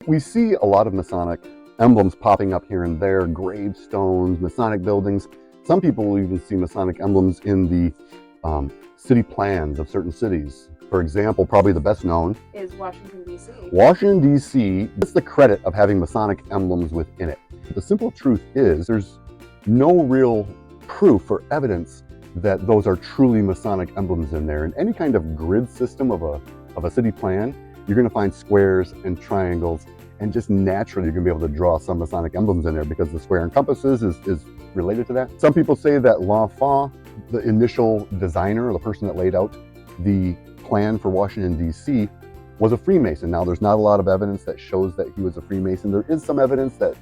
We see a lot of Masonic emblems popping up here and there, gravestones, Masonic buildings. Some people will even see Masonic emblems in the city plans of certain cities. For example, probably the best known is Washington, D.C. Washington, D.C. gets the credit of having Masonic emblems within it. The simple truth is there's no real proof or evidence that those are truly Masonic emblems in there. In any kind of grid system of a city plan, you're going to find squares and triangles, and just naturally you're going to be able to draw some Masonic emblems in there because the square and compasses is related to that. Some people say that L'Enfant, the initial designer or the person that laid out the plan for Washington, D.C., was a Freemason. Now, there's not a lot of evidence that shows that he was a Freemason. There is some evidence that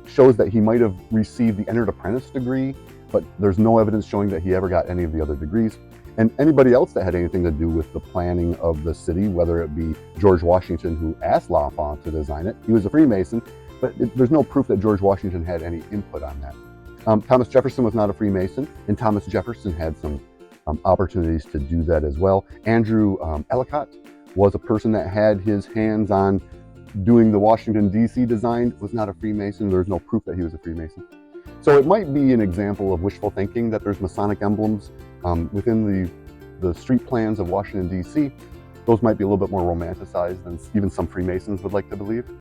shows that he might have received the Entered Apprentice degree, but there's no evidence showing that he ever got any of the other degrees. And anybody else that had anything to do with the planning of the city, whether it be George Washington, who asked L'Enfant to design it, he was a Freemason, but there's no proof that George Washington had any input on that. Thomas Jefferson was not a Freemason, and Thomas Jefferson had some opportunities to do that as well. Andrew Ellicott was a person that had his hands on doing the Washington, D.C. design, was not a Freemason. There's no proof that he was a Freemason. So it might be an example of wishful thinking that there's Masonic emblems within the street plans of Washington, D.C. Those might be a little bit more romanticized than even some Freemasons would like to believe.